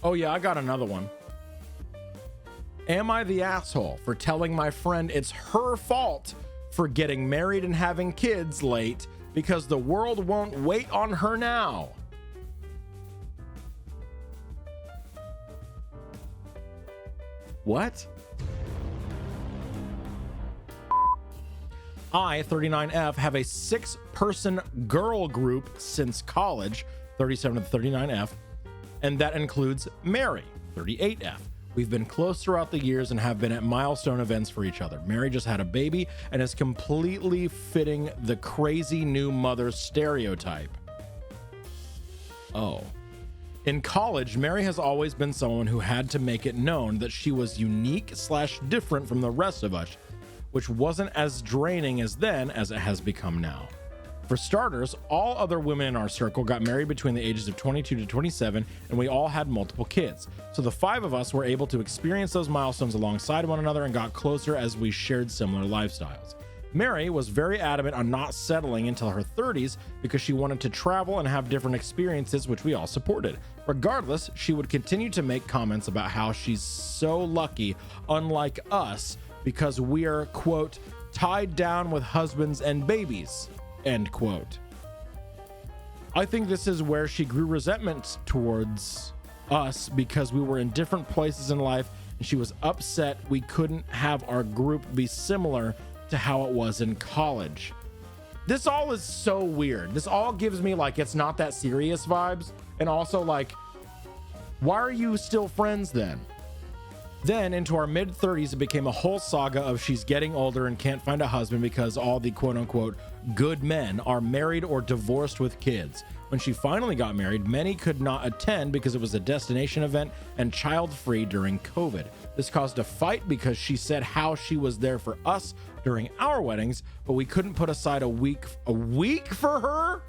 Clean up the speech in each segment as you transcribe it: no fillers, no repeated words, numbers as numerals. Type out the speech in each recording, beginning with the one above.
Oh yeah, I got another one. Am I the asshole for telling my friend it's her fault for getting married and having kids late because the world won't wait on her now? What? I, 39F, have a 6-person girl group since college, 37 to 39F, and that includes Mary, 38F. We've been close throughout the years and have been at milestone events for each other. Mary just had a baby and is completely fitting the crazy new mother stereotype. Oh. In college, Mary has always been someone who had to make it known that she was unique/different from the rest of us, which wasn't as draining as then as it has become now. For starters, all other women in our circle got married between the ages of 22 to 27, and we all had multiple kids. So the 5 of us were able to experience those milestones alongside one another and got closer as we shared similar lifestyles. Mary was very adamant on not settling until her 30s because she wanted to travel and have different experiences, which we all supported. Regardless, she would continue to make comments about how she's so lucky, unlike us, because we are, quote, tied down with husbands and babies, end quote. I think this is where she grew resentment towards us because we were in different places in life and she was upset we couldn't have our group be similar to how it was in college. This all is so weird. This all gives me like it's not that serious vibes, and also like, why are you still friends then? Then into our mid-30s, it became a whole saga of she's getting older and can't find a husband because all the quote-unquote good men are married or divorced with kids. When she finally got married, many could not attend because it was a destination event and child-free during COVID. This caused a fight because she said how she was there for us during our weddings, but we couldn't put aside a week for her?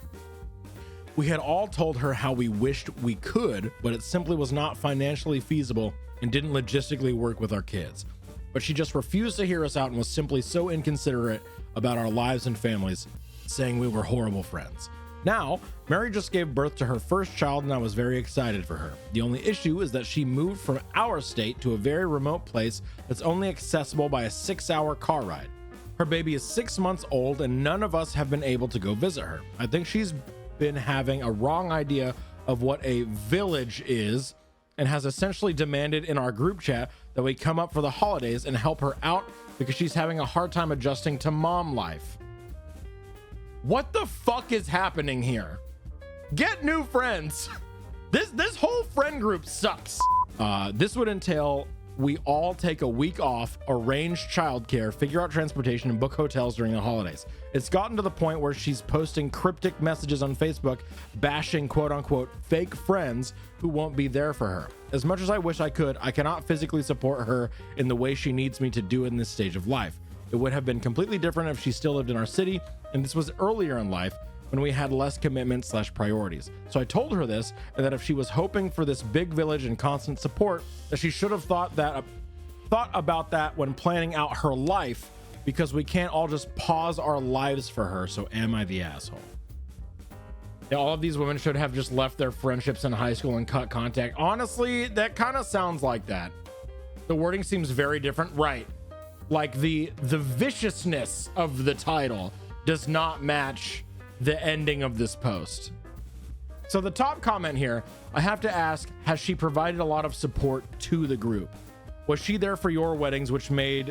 We had all told her how we wished we could, but it simply was not financially feasible and didn't logistically work with our kids. But she just refused to hear us out and was simply so inconsiderate about our lives and families, saying we were horrible friends. Now, Mary just gave birth to her first child and I was very excited for her. The only issue is that she moved from our state to a very remote place that's only accessible by a 6-hour car ride. Her baby is 6 months old and none of us have been able to go visit her. I think she's been having a wrong idea of what a village is and has essentially demanded in our group chat that we come up for the holidays and help her out because she's having a hard time adjusting to mom life. What the fuck is happening here? Get new friends. This whole friend group sucks. This would entail we all take a week off, arrange childcare, figure out transportation, and book hotels during the holidays. It's gotten to the point where she's posting cryptic messages on Facebook, bashing quote-unquote fake friends who won't be there for her. As much as I wish I could, I cannot physically support her in the way she needs me to do in this stage of life. It would have been completely different if she still lived in our city, and this was earlier in life when we had less commitment/priorities. So I told her this, and that if she was hoping for this big village and constant support, that she should have thought about that when planning out her life, because we can't all just pause our lives for her. So am I the asshole? Yeah, all of these women should have just left their friendships in high school and cut contact. Honestly, that kind of sounds like that. The wording seems very different, right? Like the viciousness of the title does not match the ending of this post. So the top comment here, I have to ask, has she provided a lot of support to the group? Was she there for your weddings, which may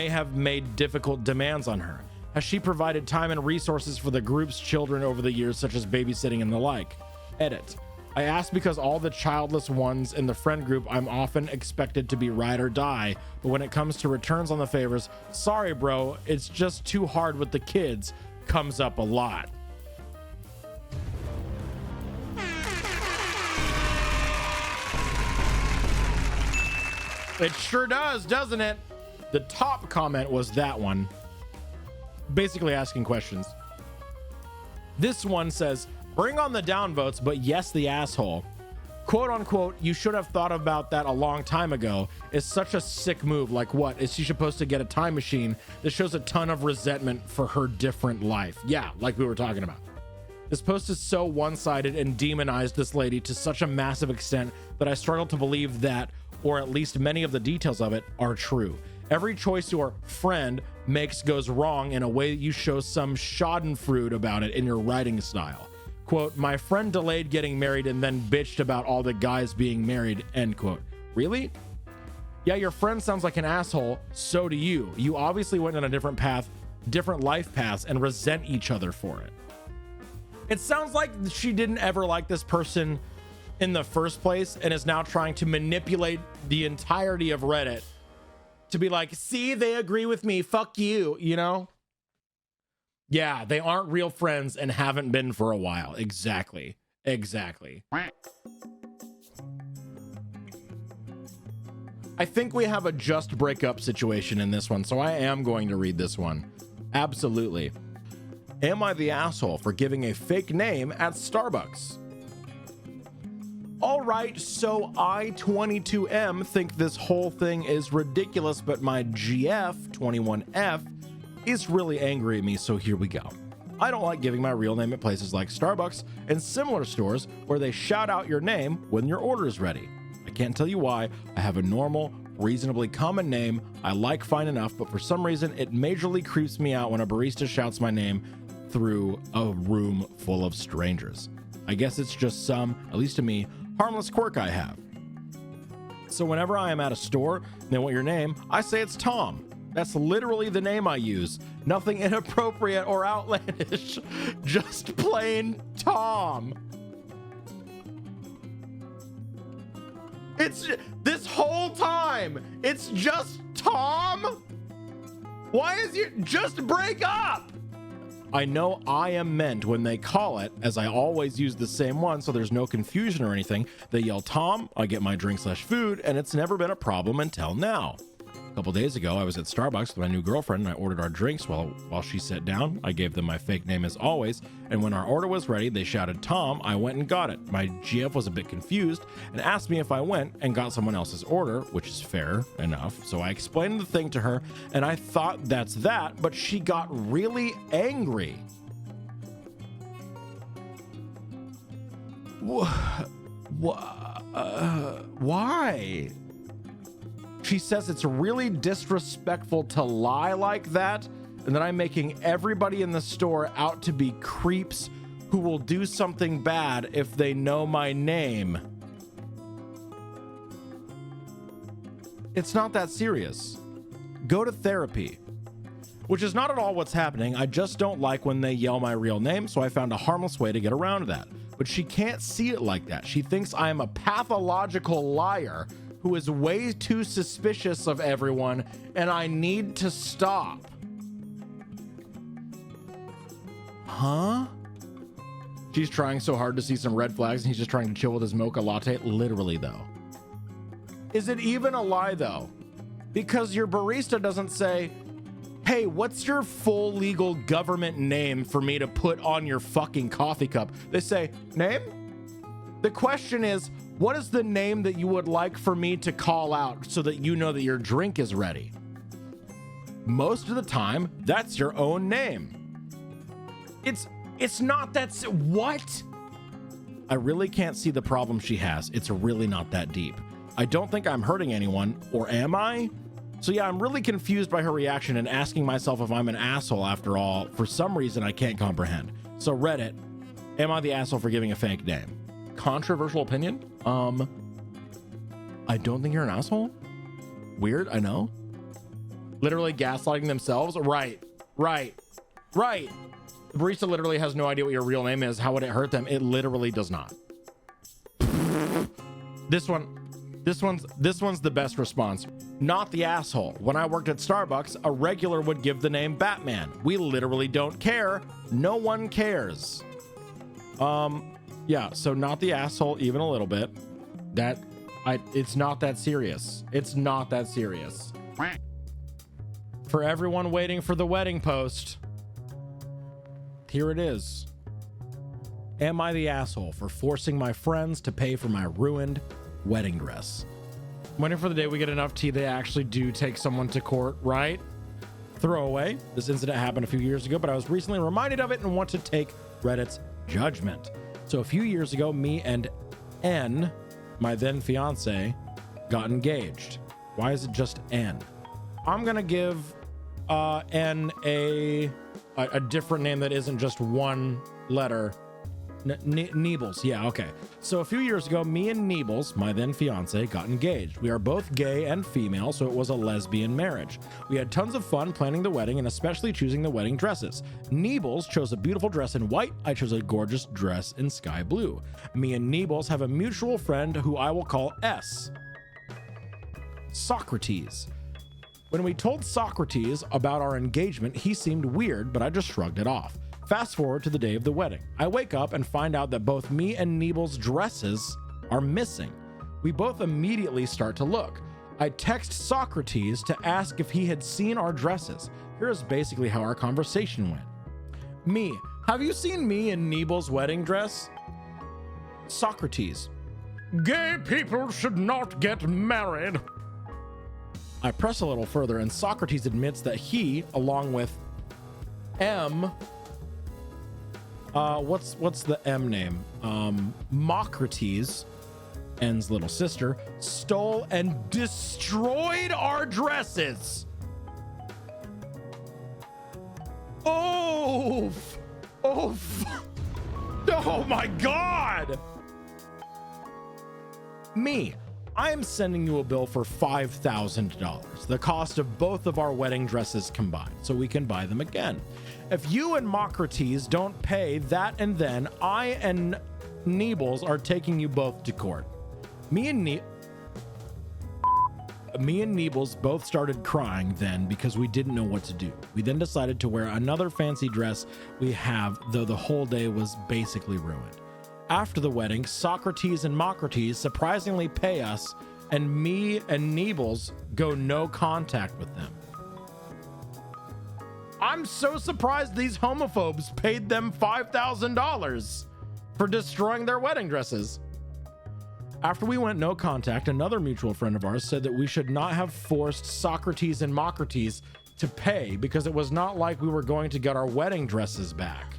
have made difficult demands on her? Has she provided time and resources for the group's children over the years, such as babysitting and the like? Edit. I ask because all the childless ones in the friend group, I'm often expected to be ride or die, but when it comes to returns on the favors, sorry bro, it's just too hard with the kids, comes up a lot. It sure does, doesn't it? The top comment was that one, basically asking questions. This one says, bring on the downvotes, but yes, the asshole. Quote unquote, you should have thought about that a long time ago, is such a sick move. Like what? Is she supposed to get a time machine? This shows a ton of resentment for her different life. Yeah, like we were talking about. This post is so one-sided and demonized this lady to such a massive extent that I struggle to believe that, or at least many of the details of it, are true. Every choice your friend makes goes wrong in a way that you show some schadenfreude about it in your writing style. Quote, my friend delayed getting married and then bitched about all the guys being married, end quote. Really? Yeah, your friend sounds like an asshole, so do you. You obviously went on a different path, different life paths, and resent each other for it. It sounds like she didn't ever like this person in the first place and is now trying to manipulate the entirety of Reddit to be like, see, they agree with me, fuck you, you know? Yeah, they aren't real friends and haven't been for a while. Exactly. I think we have a just breakup situation in this one, so I am going to read this one. Absolutely. Am I the asshole for giving a fake name at Starbucks? All right, so I, 22M, think this whole thing is ridiculous, but my GF, 21F, is really angry at me, so here we go. I don't like giving my real name at places like Starbucks and similar stores where they shout out your name when your order is ready. I can't tell you why. I have a normal, reasonably common name I like fine enough, but for some reason it majorly creeps me out when a barista shouts my name through a room full of strangers. I guess it's just some, at least to me, harmless quirk I have. So whenever I am at a store and they want your name, I say it's Tom. That's literally the name I use. Nothing inappropriate or outlandish. Just plain Tom. It's this whole time. It's just Tom. Why is you just break up? I know I am meant when they call it, as I always use the same one so there's no confusion or anything. They yell Tom, I get my drink/food, and it's never been a problem until now. A couple days ago, I was at Starbucks with my new girlfriend and I ordered our drinks while she sat down. I gave them my fake name as always, and when our order was ready, they shouted Tom. I went and got it. My GF was a bit confused and asked me if I went and got someone else's order, which is fair enough. So I explained the thing to her and I thought that's that, but she got really angry. Why? She says it's really disrespectful to lie like that, and that I'm making everybody in the store out to be creeps who will do something bad if they know my name. It's not that serious. Go to therapy. Which is not at all what's happening. I just don't like when they yell my real name, so I found a harmless way to get around that. But she can't see it like that. She thinks I am a pathological liar who is way too suspicious of everyone, and I need to stop. Huh? She's trying so hard to see some red flags, and he's just trying to chill with his mocha latte. Literally, though. Is it even a lie, though? Because your barista doesn't say, hey, what's your full legal government name for me to put on your fucking coffee cup? They say, name? The question is, what is the name that you would like for me to call out so that you know that your drink is ready? Most of the time, that's your own name. It's not that, what? I really can't see the problem she has. It's really not that deep. I don't think I'm hurting anyone, or am I? So yeah, I'm really confused by her reaction and asking myself if I'm an asshole after all, for some reason I can't comprehend. So Reddit, am I the asshole for giving a fake name? Controversial opinion? I don't think you're an asshole. Weird, I know. Literally gaslighting themselves. Right. The barista literally has no idea what your real name is. How would it hurt them? It literally does not. This one's the best response. Not the asshole. When I worked at Starbucks, a regular would give the name Batman. We literally don't care. No one cares. Yeah, so not the asshole even a little bit. It's not that serious. It's not that serious. For everyone waiting for the wedding post, here it is. Am I the asshole for forcing my friends to pay for my ruined wedding dress? I'm waiting for the day we get enough tea they actually do take someone to court, right? Throwaway. This incident happened a few years ago, but I was recently reminded of it and want to take Reddit's judgment. So a few years ago, me and N, my then fiance, got engaged. Why is it just N? I'm gonna give N a different name that isn't just one letter. Niebles. Yeah, okay. So a few years ago, me and Niebles, my then fiance, got engaged. We are both gay and female, so it was a lesbian marriage. We had tons of fun planning the wedding and especially choosing the wedding dresses. Niebles chose a beautiful dress in white. I chose a gorgeous dress in sky blue. Me and Niebles have a mutual friend who I will call S. Socrates. When we told Socrates about our engagement, he seemed weird, but I just shrugged it off. Fast forward to the day of the wedding. I wake up and find out that both me and Niebles' dresses are missing. We both immediately start to look. I text Socrates to ask if he had seen our dresses. Here's basically how our conversation went. Me, have you seen me in Niebles' wedding dress? Socrates, gay people should not get married. I press a little further and Socrates admits that he, along with M, what's the M name? Mocrates, N's little sister, stole and destroyed our dresses. Oh my God. Me, I am sending you a bill for $5,000, the cost of both of our wedding dresses combined, so we can buy them again. If you and Mocrates don't pay that and then, I and Niebles are taking you both to court. Me and Niebles both started crying then because we didn't know what to do. We then decided to wear another fancy dress we have, though the whole day was basically ruined. After the wedding, Socrates and Mocrates surprisingly pay us, and me and Niebles go no contact with them. I'm so surprised these homophobes paid them $5,000 for destroying their wedding dresses. After we went no contact, another mutual friend of ours said that we should not have forced Socrates and Mocrates to pay because it was not like we were going to get our wedding dresses back.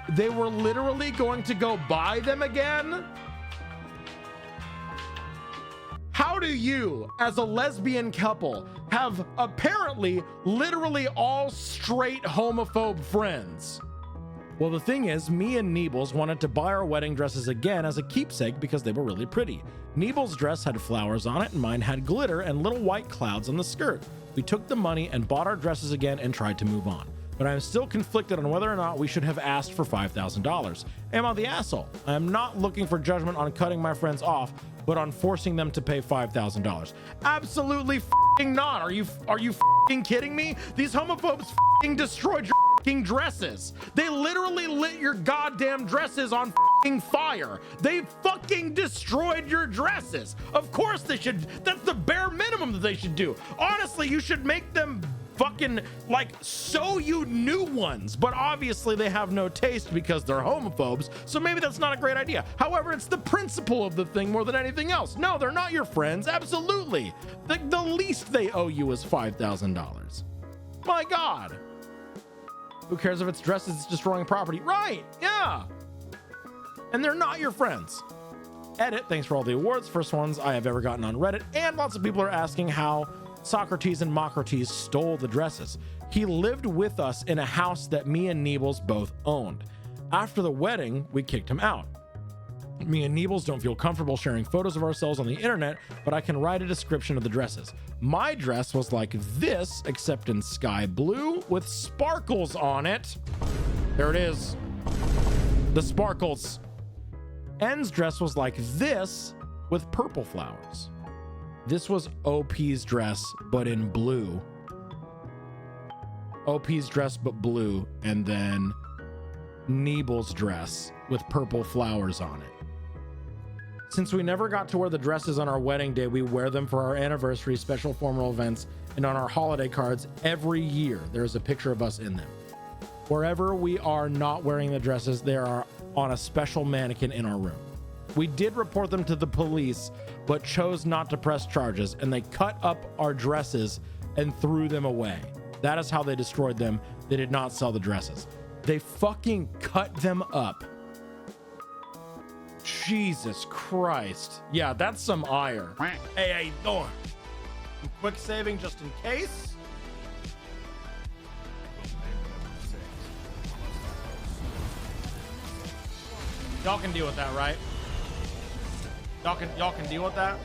They were literally going to go buy them again? How do you, as a lesbian couple, have apparently literally all straight homophobe friends? Well, the thing is, me and Niebles wanted to buy our wedding dresses again as a keepsake because they were really pretty. Niebles' dress had flowers on it and mine had glitter and little white clouds on the skirt. We took the money and bought our dresses again and tried to move on. But I'm still conflicted on whether or not we should have asked for $5,000. Am I the asshole? I am not looking for judgment on cutting my friends off, but on forcing them to pay $5,000. Absolutely f***ing not. Are you f***ing kidding me? These homophobes f***ing destroyed your f***ing dresses. They literally lit your goddamn dresses on f***ing fire. They fucking destroyed your dresses. Of course they should. That's the bare minimum that they should do. Honestly, you should make them fucking like sew you new ones, but obviously they have no taste because they're homophobes, so maybe that's not a great idea. However, it's the principle of the thing more than anything else. No, they're not your friends. Absolutely. The least they owe you is $5,000. My God. Who cares if it's dresses, it's destroying property? Right, yeah. And they're not your friends. Edit, thanks for all the awards. First ones I have ever gotten on Reddit, and lots of people are asking how Socrates and Mocrates stole the dresses. He lived with us in a house that me and Niebles both owned. After the wedding, we kicked him out. Me and Niebles don't feel comfortable sharing photos of ourselves on the internet, but I can write a description of the dresses. My dress was like this, except in sky blue with sparkles on it. There it is. The sparkles. N's dress was like this with purple flowers. This was OP's dress, but in blue. OP's dress, but blue. And then Niebles' dress with purple flowers on it. Since we never got to wear the dresses on our wedding day, we wear them for our anniversary, special formal events, and on our holiday cards every year. There's a picture of us in them. Wherever we are not wearing the dresses, they are on a special mannequin in our room. We did report them to the police, but chose not to press charges, and they cut up our dresses and threw them away. That is how they destroyed them. They did not sell the dresses. They fucking cut them up. Jesus Christ. Yeah, that's some ire. Hey, how you doing? I'm quick saving just in case. Y'all can deal with that, right? Y'all can deal with that?